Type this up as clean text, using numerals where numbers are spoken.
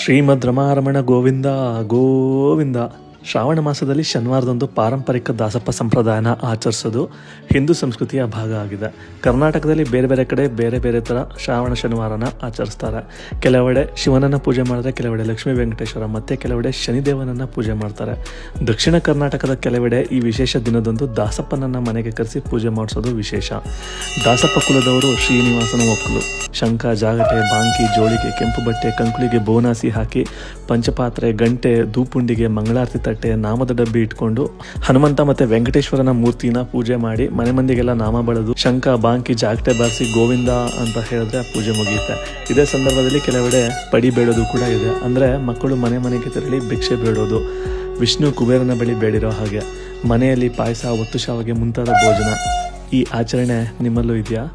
ಶ್ರೀಮದ್ ರಮಾರಮಣ ಗೋವಿಂದ ಗೋವಿಂದ. ಶ್ರಾವಣ ಮಾಸದಲ್ಲಿ ಶನಿವಾರದಂದು ಪಾರಂಪರಿಕ ದಾಸಪ್ಪ ಸಂಪ್ರದಾಯನ ಆಚರಿಸೋದು ಹಿಂದೂ ಸಂಸ್ಕೃತಿಯ ಭಾಗ ಆಗಿದೆ. ಕರ್ನಾಟಕದಲ್ಲಿ ಬೇರೆ ಬೇರೆ ಕಡೆ ಬೇರೆ ಬೇರೆ ಥರ ಶ್ರಾವಣ ಶನಿವಾರನ ಆಚರಿಸ್ತಾರೆ. ಕೆಲವೆಡೆ ಶಿವನನ್ನು ಪೂಜೆ ಮಾಡಿದ್ರೆ, ಕೆಲವೆಡೆ ಲಕ್ಷ್ಮೀ ವೆಂಕಟೇಶ್ವರ ಮತ್ತು ಕೆಲವೆಡೆ ಶನಿದೇವನನ್ನು ಪೂಜೆ ಮಾಡ್ತಾರೆ. ದಕ್ಷಿಣ ಕರ್ನಾಟಕದ ಕೆಲವೆಡೆ ಈ ವಿಶೇಷ ದಿನದಂದು ದಾಸಪ್ಪನನ್ನು ಮನೆಗೆ ಕರೆಸಿ ಪೂಜೆ ಮಾಡಿಸೋದು ವಿಶೇಷ. ದಾಸಪ್ಪ ಕುಲದವರು ಶ್ರೀನಿವಾಸನ ಒಕ್ಕಲು. ಶಂಖ, ಜಾಗಟೆ, ಬಾಂಕಿ, ಜೋಳಿಗೆ, ಕೆಂಪು ಬಟ್ಟೆ, ಕಂಕುಳಿಗೆ ಬೋನಾಸಿ ಹಾಕಿ, ಪಂಚಪಾತ್ರೆ, ಗಂಟೆ, ಧೂಪುಂಡಿಗೆ, ಮಂಗಳಾರತಿ ತಟ್ಟೆ, ನಾಮದ ಡಬ್ಬಿ ಇಟ್ಕೊಂಡು ಹನುಮಂತ ಮತ್ತೆ ವೆಂಕಟೇಶ್ವರನ ಮೂರ್ತಿನ ಪೂಜೆ ಮಾಡಿ ಮನೆ ಮಂದಿಗೆಲ್ಲ ನಾಮ ಬಳದು ಶಂಖ, ಬಾಂಕಿ, ಜಾಗಟೆ ಬಾರಿಸಿ ಗೋವಿಂದ ಅಂತ ಹೇಳಿದ್ರೆ ಪೂಜೆ ಮುಗಿಯುತ್ತೆ. ಇದೇ ಸಂದರ್ಭದಲ್ಲಿ ಕೆಲವೆಡೆ ಪಡಿ ಬೇಡೋದು ಕೂಡ ಇದೆ. ಅಂದರೆ ಮಕ್ಕಳು ಮನೆ ಮನೆಗೆ ತೆರಳಿ ಭಿಕ್ಷೆ ಬೇಡೋದು, ವಿಷ್ಣು ಕುಬೇರನ ಬಳಿ ಬೇಡಿರೋ ಹಾಗೆ, ಮನೆಯಲ್ಲಿ ಪಾಯಸ, ಒತ್ತು ಶಾವಿಗೆ ಮುಂತಾದ ಭೋಜನ. ಈ ಆಚರಣೆ ನಿಮ್ಮಲ್ಲೂ ಇದೆಯಾ?